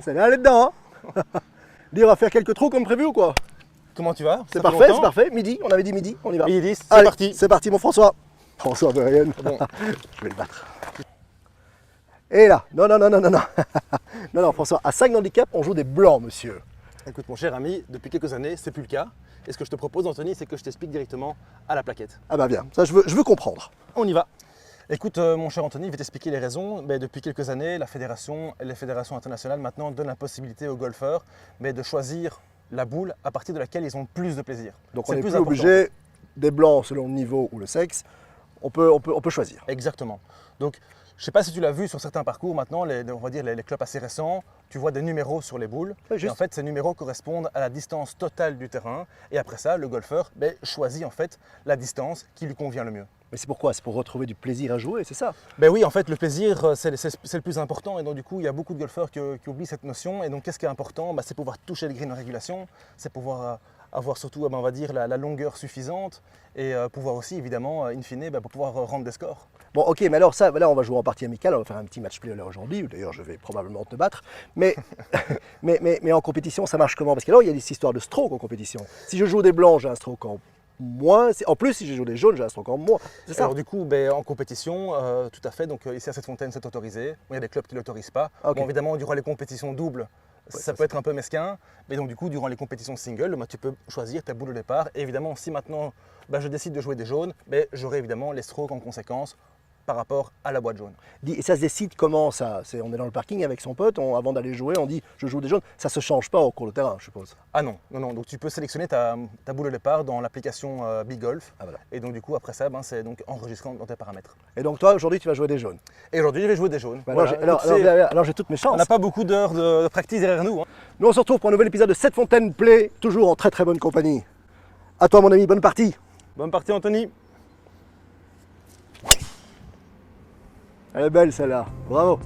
Ça allait aller dedans, hein. Dis, on va faire quelques trous comme prévu ou quoi? Comment tu vas? C'est parfait, c'est parfait. Midi, on avait dit midi, on y va. Midi 10, c'est Allez, parti. C'est parti, mon François. François Berrien. Bon. Je vais le battre. Et là, non, non, non, non, non, non. Non, non, François, à 5 handicap, on joue des blancs, monsieur. Écoute mon cher ami, depuis quelques années, c'est plus le cas. Et ce que je te propose, Anthony, c'est que je t'explique directement à la plaquette. Ah bah bien, ça je veux comprendre. On y va. Écoute, mon cher Anthony, je vais t'expliquer les raisons. Depuis quelques années, la fédération et les fédérations internationales maintenant donnent la possibilité aux golfeurs de choisir la boule à partir de laquelle ils ont le plus de plaisir. Donc on C'est n'est le plus important. obligé des blancs selon le niveau ou le sexe. On peut choisir. Exactement. Donc, je ne sais pas si tu l'as vu sur certains parcours maintenant, on va dire les clubs assez récents, tu vois des numéros sur les boules. Ouais, Et juste. en fait, ces numéros correspondent à la distance totale du terrain. Et après ça, le golfeur choisit en fait la distance qui lui convient le mieux. Mais c'est pourquoi? C'est pour retrouver du plaisir à jouer, c'est ça? Ben oui, en fait, le plaisir, c'est le plus important. Et donc, du coup, il y a beaucoup de golfeurs qui oublient cette notion. Et donc, qu'est-ce qui est important? C'est pouvoir toucher le green en régulation, c'est pouvoir avoir surtout, on va dire, la longueur suffisante et pouvoir aussi, évidemment, in fine, pour pouvoir rendre des scores. Bon, ok, mais alors ça, là, on va jouer en partie amicale, on va faire un petit match play là aujourd'hui. D'ailleurs, je vais probablement te battre. Mais, mais en compétition, ça marche comment? Parce que là, il y a des histoires de stroke en compétition. Si je joue des blancs, j'ai un stroke en moins. En plus, si je joue des jaunes, j'ai un stroke en moins. C'est ça? Alors du coup, en compétition, tout à fait, donc ici à cette fontaine, c'est autorisé. Il y a des clubs qui ne l'autorisent pas. Ok. Bon, évidemment, durant les compétitions doubles, ça peut être un peu mesquin. Mais donc du coup, durant les compétitions single, tu peux choisir ta boule de départ. Et évidemment, si maintenant je décide de jouer des jaunes, j'aurai évidemment les strokes en conséquence par rapport à la boîte jaune. Et ça se décide comment ça? On est dans le parking avec son pote, avant d'aller jouer, on dit je joue des jaunes. Ça se change pas au cours de terrain, je suppose. Ah non, non, non. Donc tu peux sélectionner ta boule de départ dans l'application Big Golf. Ah, voilà. Et donc du coup, après ça, c'est donc enregistré dans tes paramètres. Et donc toi, aujourd'hui, tu vas jouer des jaunes. Et aujourd'hui, je vais jouer des jaunes. Bah, Voilà. alors, j'ai toutes mes On chances. n'a pas beaucoup d'heures de practice derrière nous. Hein. Nous, on se retrouve pour un nouvel épisode de Cette Fontaine Play, toujours en très très bonne compagnie. À toi, mon ami, bonne partie. Bonne partie, Anthony. Elle est belle celle-là, bravo.